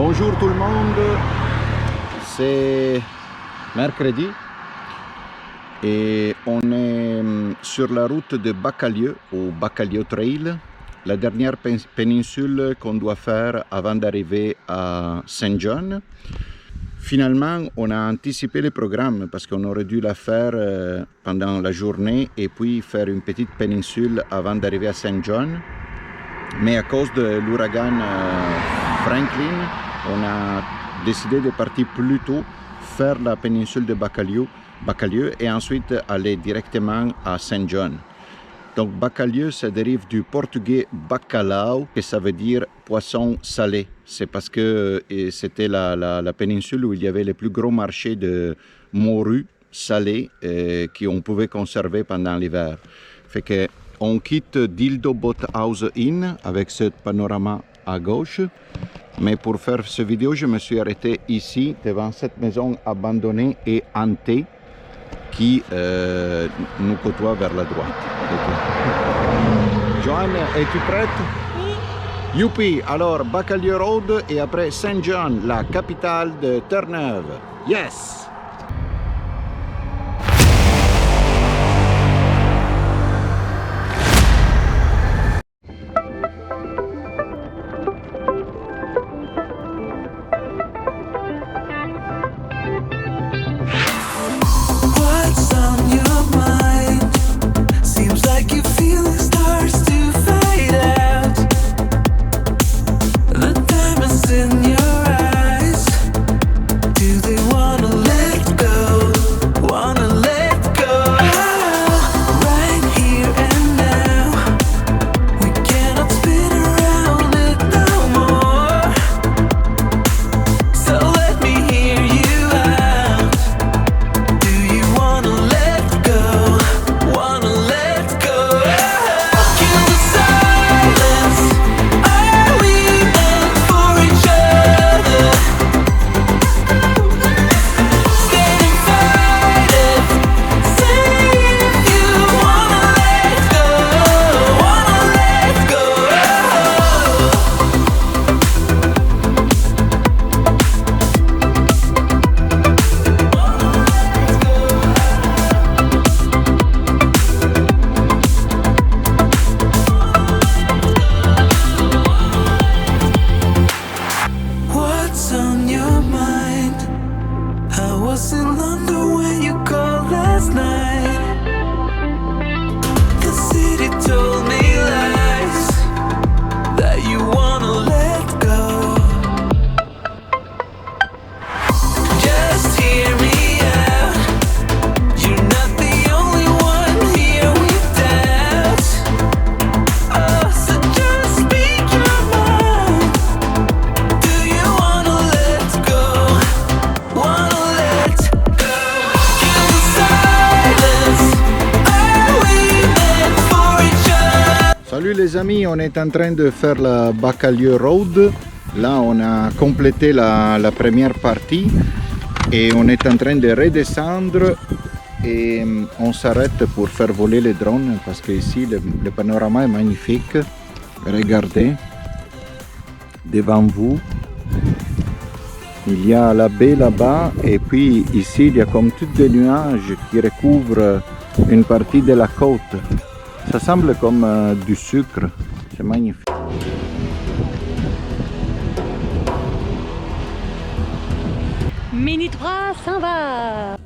Bonjour tout le monde, c'est mercredi et on est sur la route de Baccalieu, au Baccalieu Trail, la dernière péninsule qu'on doit faire avant d'arriver à Saint John. Finalement, on a anticipé le programme parce qu'on aurait dû la faire pendant la journée et puis faire une petite péninsule avant d'arriver à Saint John. Mais à cause de l'ouragan Franklin, on a décidé de partir plus tôt, faire la péninsule de Baccalieu et ensuite aller directement à Saint John. Donc Baccalieu, ça dérive du portugais bacalhau, que ça veut dire poisson salé. C'est parce que c'était la péninsule où il y avait le plus gros marché de morue salée qu'on pouvait conserver pendant l'hiver. Fait que on quitte Dildo Boathouse Inn avec ce panorama à gauche. Mais pour faire cette vidéo, je me suis arrêté ici, devant cette maison abandonnée et hantée qui nous côtoie vers la droite. Joanne, es-tu prête? Oui. Youpi! Alors, Baccalieu Road et après Saint John, la capitale de Terre-Neuve. Yes! Salut les amis, on est en train de faire la Baccalieu Road. Là, on a complété la première partie et on est en train de redescendre et on s'arrête pour faire voler les drones parce que ici le panorama est magnifique. Regardez, devant vous, il y a la baie là-bas et puis ici il y a comme tous des nuages qui recouvrent une partie de la côte. Ça semble comme du sucre, c'est magnifique. Minute 3 s'en va.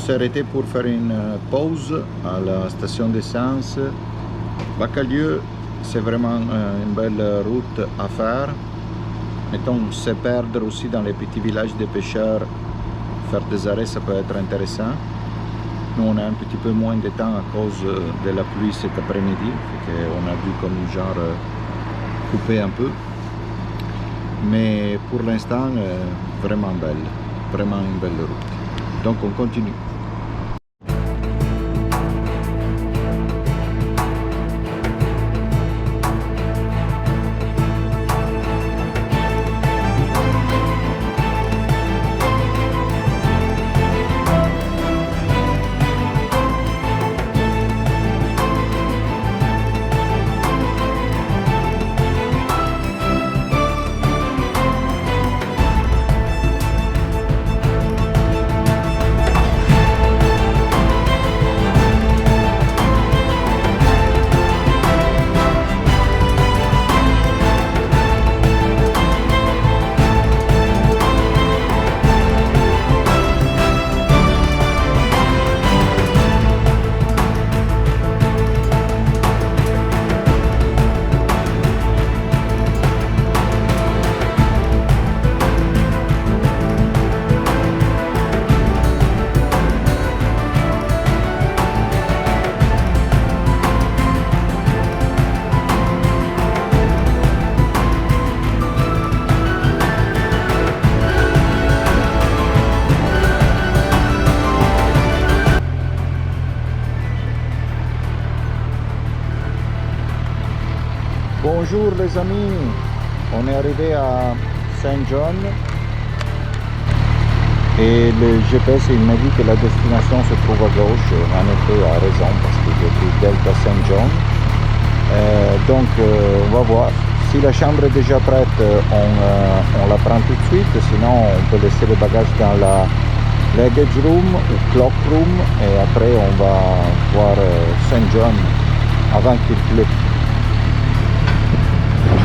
s'est arrêté pour faire une pause à la station d'essence. Baccalieu, c'est vraiment une belle route à faire. Mettons, se perdre aussi dans les petits villages des pêcheurs, faire des arrêts, ça peut être intéressant. Nous, on a un petit peu moins de temps à cause de la pluie cet après-midi, on a dû comme genre couper un peu. Mais pour l'instant, vraiment belle, vraiment une belle route. Donc on continue. Bonjour les amis, on est arrivé à Saint John et le GPS il m'a dit que la destination se trouve à gauche. En effet, il a raison parce que j'ai pris Delta Saint John. Donc on va voir. Si la chambre est déjà prête, on la prend tout de suite, sinon on peut laisser les bagages dans la luggage room ou clock room et après on va voir Saint John avant qu'il pleut.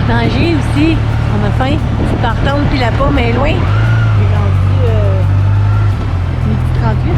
Danger aussi, on a faim. Tu peux attendre puis la pomme est loin. J'ai rendu midi 38.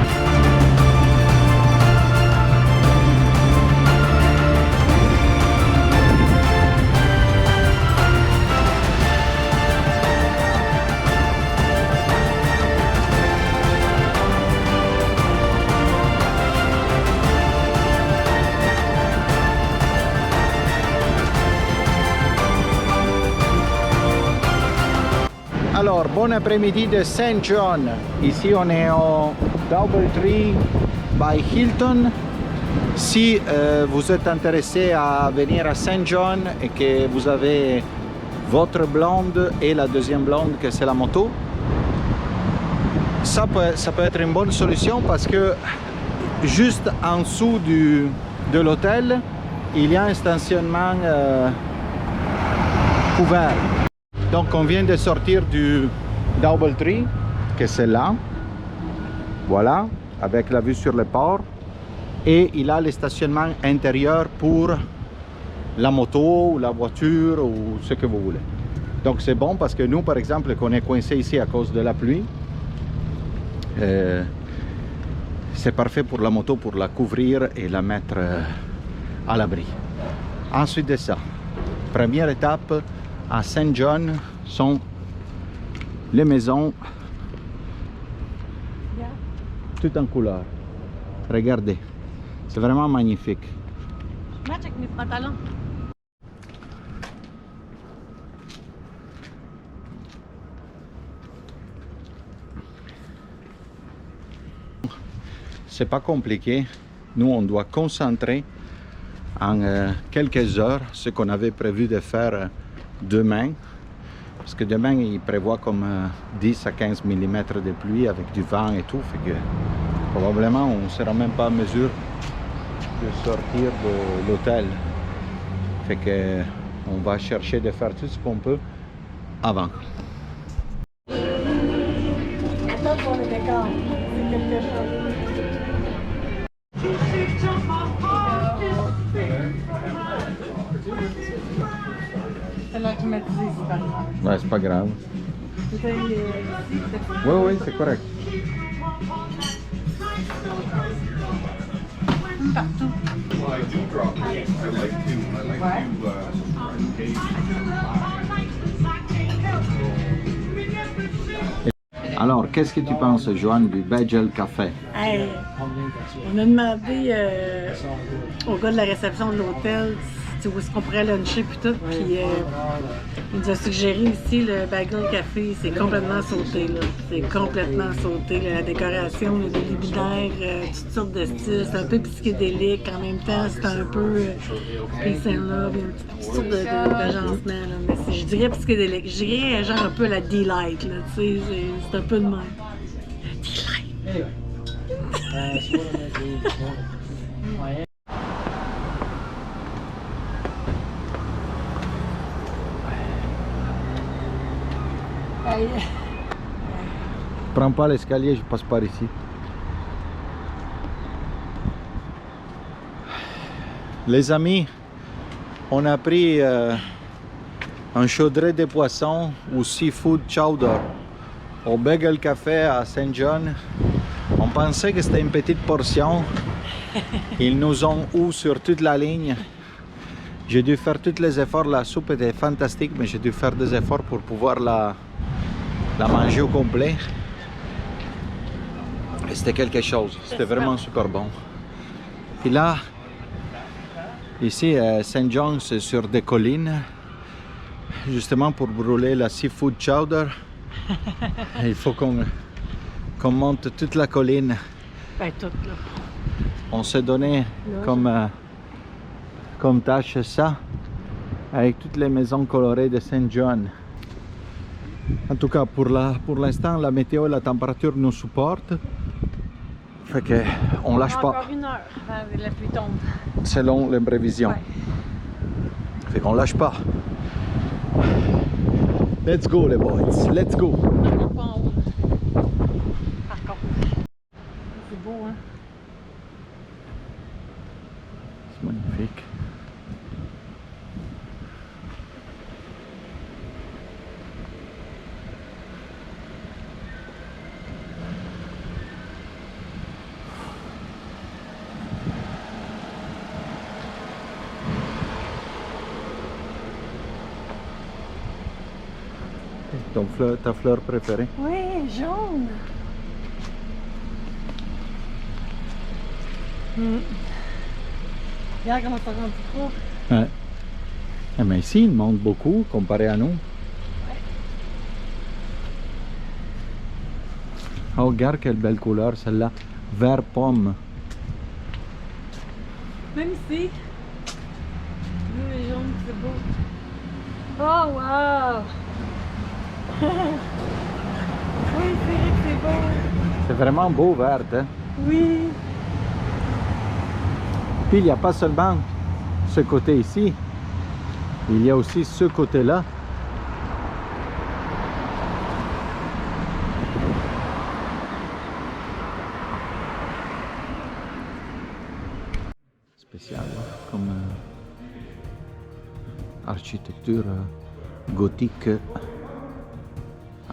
Alors, bon après-midi de Saint John. Ici, on est au Doubletree by Hilton. Si vous êtes intéressé à venir à Saint John et que vous avez votre blonde et la deuxième blonde, que c'est la moto, ça peut être une bonne solution parce que juste en dessous de l'hôtel, il y a un stationnement couvert. Donc on vient de sortir du Doubletree, que c'est là, voilà, avec la vue sur le port, et il a le stationnement intérieur pour la moto, ou la voiture, ou ce que vous voulez. Donc c'est bon parce que nous, par exemple, qu'on est coincé ici à cause de la pluie, c'est parfait pour la moto, pour la couvrir et la mettre à l'abri. Ensuite de ça, première étape, à Saint John sont les maisons toutes en couleur. Regardez, c'est vraiment magnifique. Je match avec mes pantalons. C'est pas compliqué. Nous, on doit concentrer en quelques heures ce qu'on avait prévu de faire demain, parce que demain il prévoit comme 10 à 15 mm de pluie avec du vent et tout, fait que probablement on ne sera même pas en mesure de sortir de l'hôtel, fait que on va chercher de faire tout ce qu'on peut avant. Attends pour le décor, c'est quelque chose. C'est là que tu m'as dit, c'est pas grave. Ouais, c'est pas grave. Oui, oui, c'est correct. partout. Alors, qu'est-ce que tu penses, Joanne, du Bagel Café? Hey, on a demandé au gars de la réception de l'hôtel où est-ce qu'on pourrait luncher puis tout, puis il nous a suggéré ici le Bagel Café, c'est complètement sauté là, c'est complètement sauté, là. La décoration, les luminaires, toutes sortes de styles, c'est un peu psychédélique, en même temps c'est un peu peace and love, il y a toutes sortes d'agencements, là, mais je dirais psychédélique, je dirais genre un peu la Delight, là, tu sais, c'est un peu de même. Delight! Prends pas l'escalier, je passe par ici. Les amis, on a pris un chaudré de poisson ou seafood chowder au Bagel Café à Saint John. On pensait que c'était une petite portion. Ils nous ont eu sur toute la ligne. J'ai dû faire tous les efforts, la soupe était fantastique, mais j'ai dû faire des efforts pour pouvoir la manger au complet. Et c'était quelque chose, c'était vraiment super bon. Et là, ici, Saint John, c'est sur des collines, justement pour brûler la seafood chowder. Il faut qu'on monte toute la colline. Ben, tout là. On s'est donné comme tâche ça, avec toutes les maisons colorées de Saint John. En tout cas, pour l'instant, la météo et la température nous supportent. Fait que on lâche pas. Encore 1 heure avant que la pluie tombe. Selon les prévisions. Ouais. Fait qu'on lâche pas. Let's go les boys, let's go. Encore pas en haut. Par contre. C'est beau, hein? C'est magnifique. Ta fleur préférée? Oui, jaune. Regarde comment ça rend du gros. Ouais. Eh mais ici, il monte beaucoup comparé à nous. Ouais. Oh, regarde quelle belle couleur celle-là. Vert pomme. Même ici. Le jaune, c'est beau. Oh, wow! Oui, c'est vrai que c'est beau. C'est vraiment beau vert, hein? Oui. Puis il n'y a pas seulement ce côté ici, il y a aussi ce côté-là. Spécial, comme architecture gothique.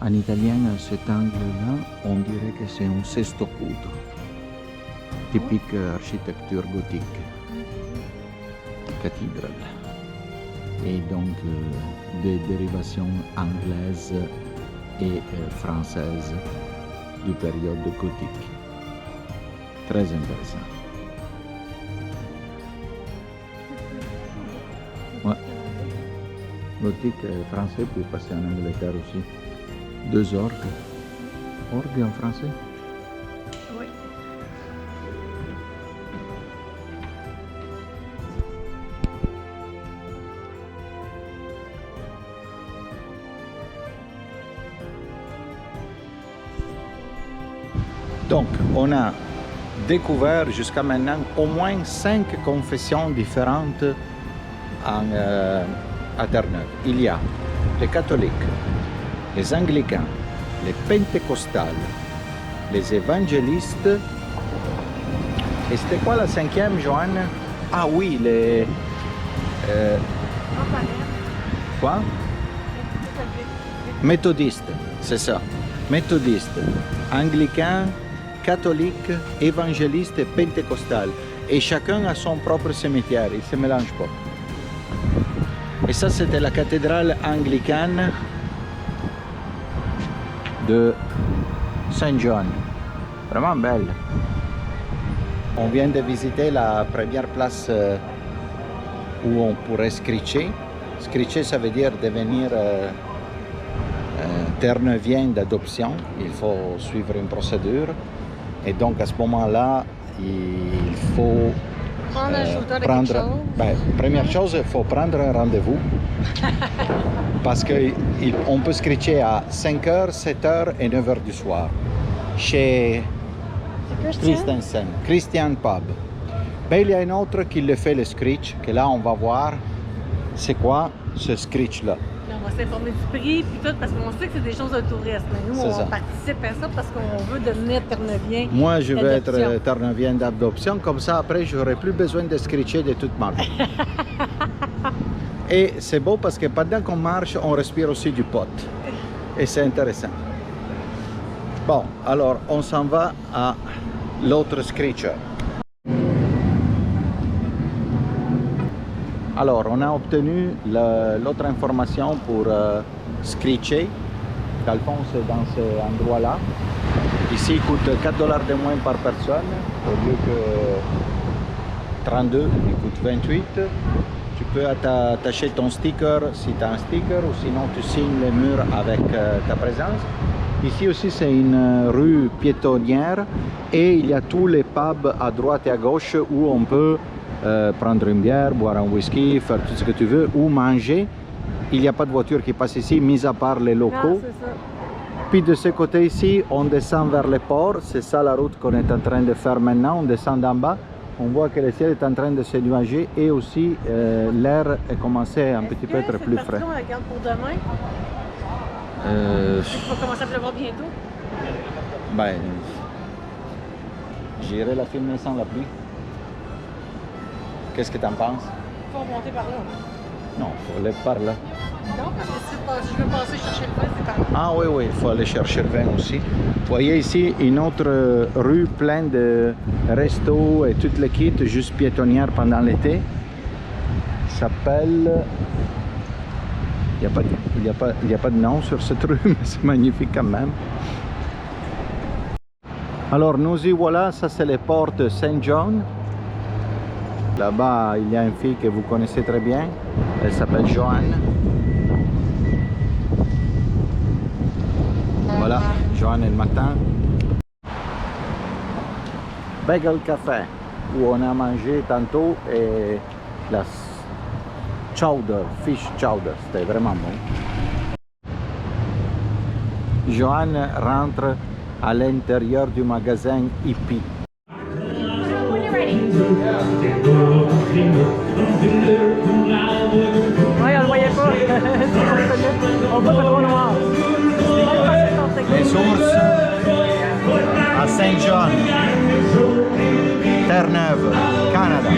En italien, cet angle-là, on dirait que c'est un sesto cudo. Typique architecture gothique. Cathédrale. Et donc des dérivations anglaises et françaises du période gothique. Très intéressant. Ouais. Gothique français peut passer en Angleterre aussi. 2 orgues. Orgue en français? Oui. Donc, on a découvert jusqu'à maintenant au moins 5 confessions différentes à Terre-Neuve. Il y a les catholiques, les anglicans, les pentecostales, les évangélistes. Et c'était quoi la 5e, Joanne? Ah oui, les... Quoi? Méthodistes, c'est ça. Méthodistes, anglicains, catholiques, évangélistes et pentecostales. et chacun a son propre cimetière, ils ne se mélangent pas. Et ça, c'était la cathédrale anglicane de Saint John. Vraiment belle. On vient de visiter la première place où on pourrait scritcher. Scritcher, ça veut dire devenir terre-neuvienne d'adoption. Il faut suivre une procédure. Et donc, à ce moment-là, il faut première chose, il faut prendre un rendez-vous. Parce qu'on peut scritcher à 5h, 7h et 9h du soir. Chez Christian Pub. Mais il y a un autre qui le fait le scritch, que là on va voir c'est quoi ce scritch-là. On va s'informer du prix, puis tout, parce qu'on sait que c'est des choses de tourisme. Mais nous, on participe à ça parce qu'on veut devenir terre-neuvienne. Moi, je veux être terre-neuvienne d'adoption, comme ça après, je n'aurai plus besoin de scritcher de toute ma vie. Et c'est beau parce que pendant qu'on marche, on respire aussi du pot. Et c'est intéressant. Bon, alors on s'en va à l'autre scritcher. Alors, on a obtenu l'autre information pour scritcher. Dans le fond, c'est dans cet endroit-là. Ici, il coûte $4 de moins par personne, au lieu que 32, il coûte 28. Tu peux attacher ton sticker si tu as un sticker, ou sinon tu signes les murs avec ta présence. Ici aussi, c'est une rue piétonnière et il y a tous les pubs à droite et à gauche où on peut prendre une bière, boire un whisky, faire tout ce que tu veux ou manger. Il n'y a pas de voiture qui passe ici, mis à part les locaux. Puis de ce côté ici, on descend vers le port. C'est ça la route qu'on est en train de faire maintenant. On descend d'en bas. On voit que le ciel est en train de se nuager et aussi l'air est commencé un petit peu à être plus frais. On la garde pour demain? Il va commencer à pleuvoir bientôt? Ben, j'irai la filmer sans la pluie. Qu'est-ce que tu en penses? Il faut monter par là. Non, il faut aller par là. Non, parce que si je veux passer chercher le vin, c'est par là. Ah oui, oui, il faut aller chercher le vin aussi. Vous voyez ici une autre rue pleine de restos et tout le kit, juste piétonnière pendant l'été. S'appelle... Il n'y a pas de nom sur cette rue, mais c'est magnifique quand même. Alors nous y voilà, ça c'est les portes de Saint John. Là-bas, il y a une fille que vous connaissez très bien. Elle s'appelle Joanne. Voilà, Joanne le matin. Bagel Café, où on a mangé tantôt, et la chowder, fish chowder, c'était vraiment bon. Joanne rentre à l'intérieur du magasin Hippie. Ouais, on le voyait pas. On voit pas trop noir. Les sources à Saint John, Terre-Neuve, Canada.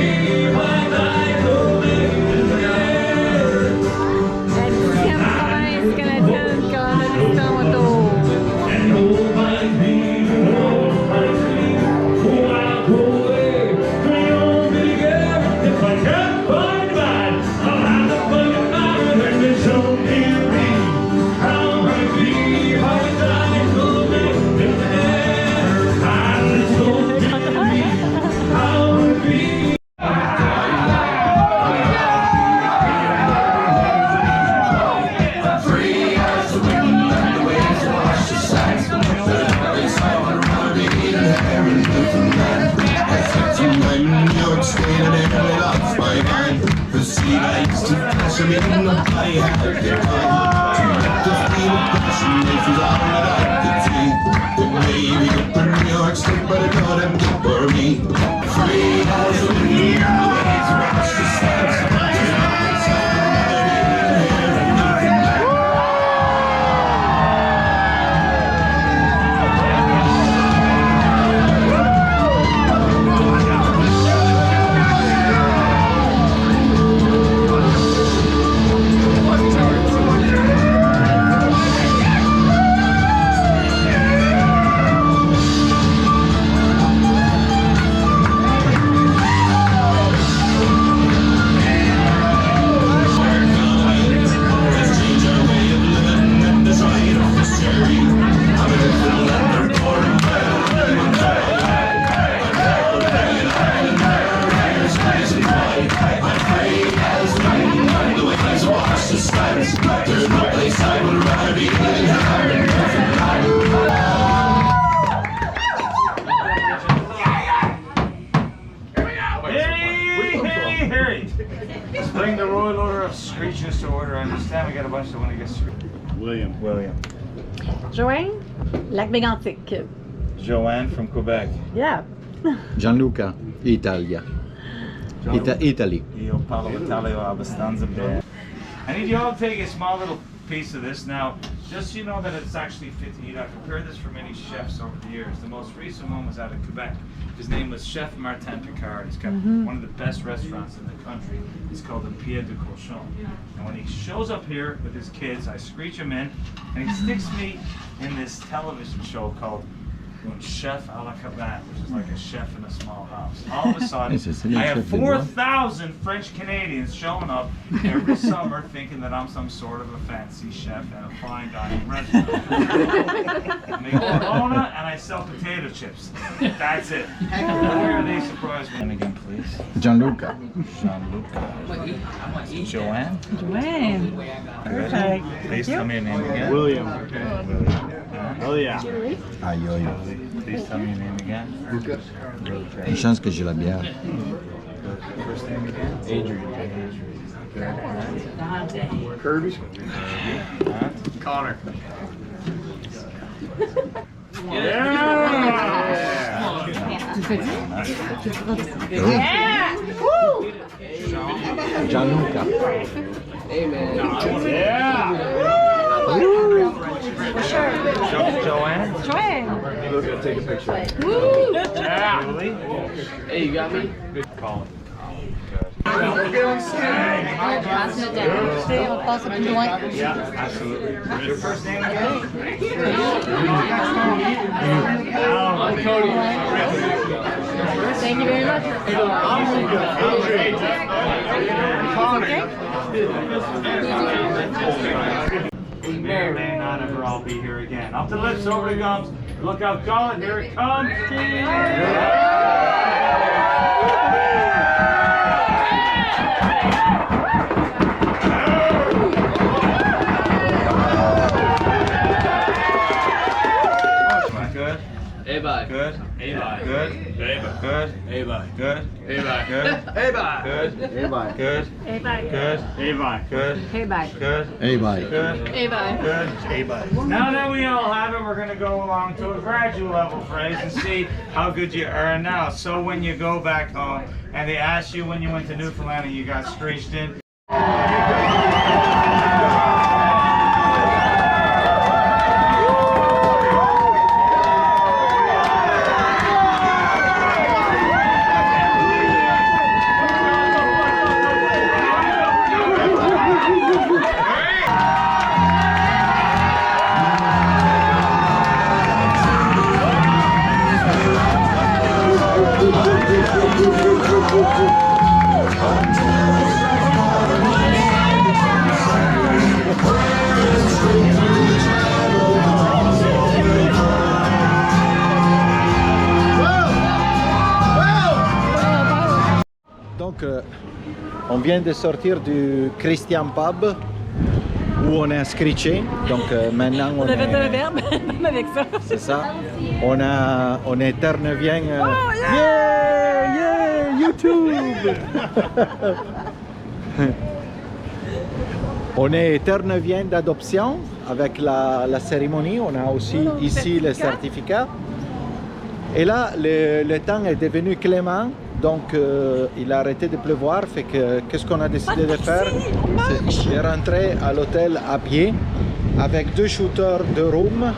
bring the royal order of screechers to order. I understand we got a bunch that want to get screeched. William. Joanne, Lac Mégantic. Joanne from Quebec. Yeah. Gianluca, Italia. Italy. Io parlo Italiano abbastanza bene. I need you all to take a small little piece of this now, just so you know that it's actually fit to eat. I've prepared this for many chefs over the years. The most recent one was out of Quebec. His name was Chef Martin Picard. He's got one of the best restaurants in the country. It's called the Pied de Cochon. And when he shows up here with his kids, I screech him in, and he sticks me in this television show called Chef a la Cabane, which is like a chef in a small house. All of a sudden, I have 4,000 French Canadians showing up every summer thinking that I'm some sort of a fancy chef at a fine dining restaurant. I make Corona and I sell potato chips. That's it. Where they surprise me? And again, please. Gianluca. Joanne. Joanne. Perfect. Please tell me your name again. William. Oh yeah. Aïe, aïe. Please tell me your name again. Une chance que j'ai la bière. First name again. Adrian. Kirby. Connor. Gianluca. Joanne. Joanne. We're gonna take a picture. Woo! Hey, you got me? Colin. On passe plus loin. Yeah, absolutely. Your first name again? I'm Cody. Thank you very much. We may or may not ever all be here again. Up the lips, over the gums. Look out, Colin. Here it comes. Good. Hey, bye. Good. Hey, bye. Good. Hey, bye. Good. Hey, bye. Good. Hey, bye. Good. Hey, bye. Good. Hey, bye. Good. Hey, bye. Good. Hey, bye. Good. Hey, bye. Good. Hey, bye. Good. Hey, bye. Good. Hey, bye. Now that we all have it, we're going to go along to a gradual level phrase and see how good you are now. So when you go back home and they ask you when you went to Newfoundland and you got screeched in, Donc, on vient de sortir du Christian Pub où on est screeché. Donc, maintenant On a fait un verbe, même avec ça. C'est ça. On est Terre-Neuvienne. Yeah, yeah, YouTube. On est Terre-Neuvienne d'adoption avec la cérémonie. On a aussi ici le certificat. Et là, le temps est devenu clément. Donc, il a arrêté de pleuvoir. Fait que, qu'est-ce qu'on a décidé de faire? J'ai rentré à l'hôtel à pied avec 2 shooters de rhum,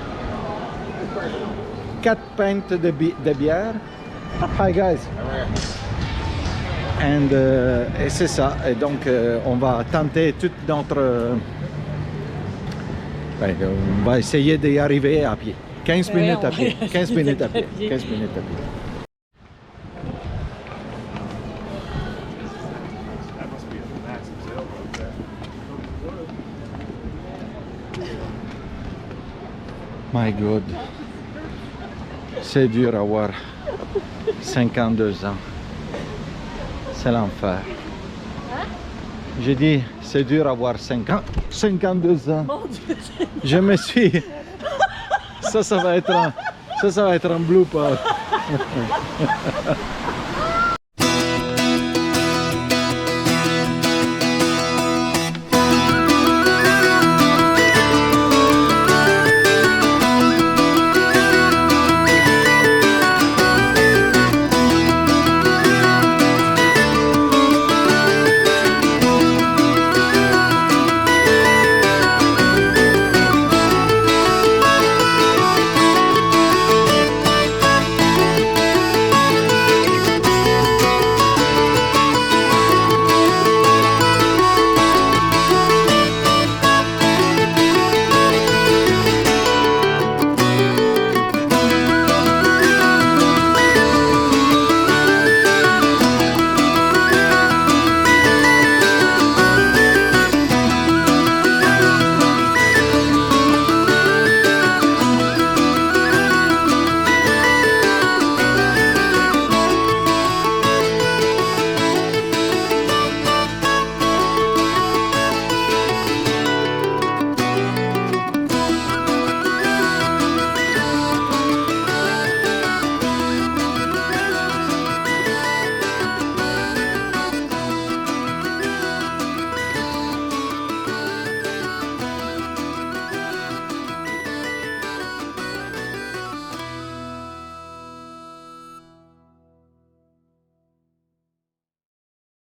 4 pintes de bière. Hi guys. Et c'est ça. Et donc, on va tenter toute notre. On va essayer d'y arriver à pied. 15 minutes à pied. 15 minutes à pied. 15 minutes à pied. My God, c'est dur avoir 52 ans. C'est l'enfer. J'ai dit, c'est dur avoir 52 ans. Mon Dieu. Je me suis... Ça va être un blooper.